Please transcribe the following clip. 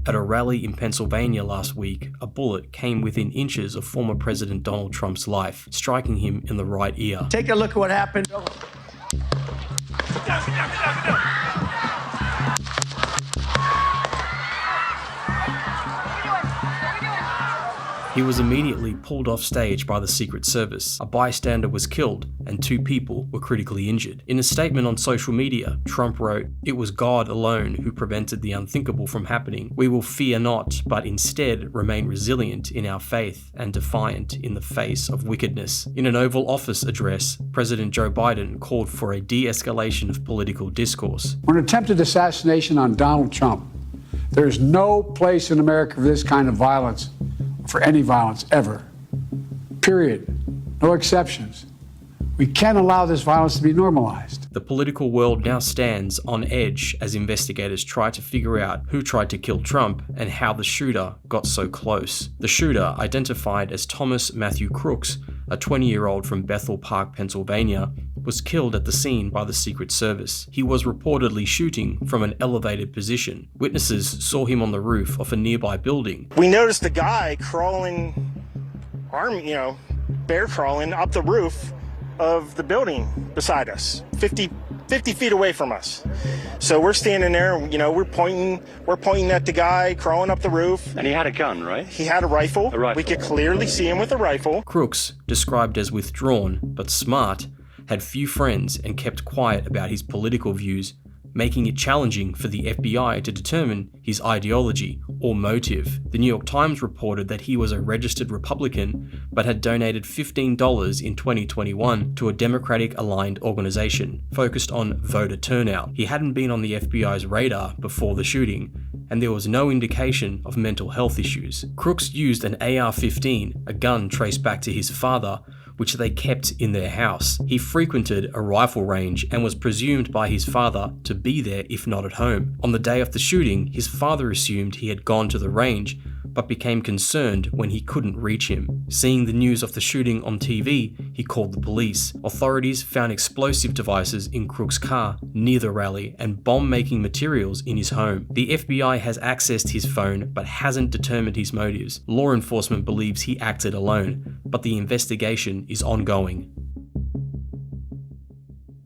At a rally in Pennsylvania last week, a bullet came within inches of former President Donald Trump's life, striking him in the right ear. Take a look at what happened. He was immediately pulled off stage by the Secret Service. A bystander was killed and 2 people were critically injured. In a statement on social media, Trump wrote, "It was God alone who prevented the unthinkable from happening. We will fear not, but instead remain resilient in our faith and defiant in the face of wickedness." In an Oval Office address, President Joe Biden called for a de-escalation of political discourse. For an attempted assassination on Donald Trump, there is no place in America for this kind of violence, for any violence ever. Period. No exceptions. We can't allow this violence to be normalized. The political world now stands on edge as investigators try to figure out who tried to kill Trump and how the shooter got so close. The shooter, identified as Thomas Matthew Crooks, a 20-year-old from Bethel Park, Pennsylvania, was killed at the scene by the Secret Service. He was reportedly shooting from an elevated position. Witnesses saw him on the roof of a nearby building. We noticed a guy crawling, bear crawling up the roof of the building beside us, 50 feet away from us. So we're standing there, we're pointing at the guy crawling up the roof. And he had a gun, right? He had a rifle. We could clearly see him with a rifle. Crooks, described as withdrawn but smart, had few friends and kept quiet about his political views, making it challenging for the FBI to determine his ideology or motive. The New York Times reported that he was a registered Republican, but had donated $15 in 2021 to a Democratic-aligned organization focused on voter turnout. He hadn't been on the FBI's radar before the shooting, and there was no indication of mental health issues. Crooks used an AR-15, a gun traced back to his father, which they kept in their house. He frequented a rifle range and was presumed by his father to be there if not at home. On the day of the shooting, his father assumed he had gone to the range, but became concerned when he couldn't reach him. Seeing the news of the shooting on TV, he called the police. Authorities found explosive devices in Crook's car near the rally and bomb-making materials in his home. The FBI has accessed his phone but hasn't determined his motives. Law enforcement believes he acted alone, but the investigation is ongoing.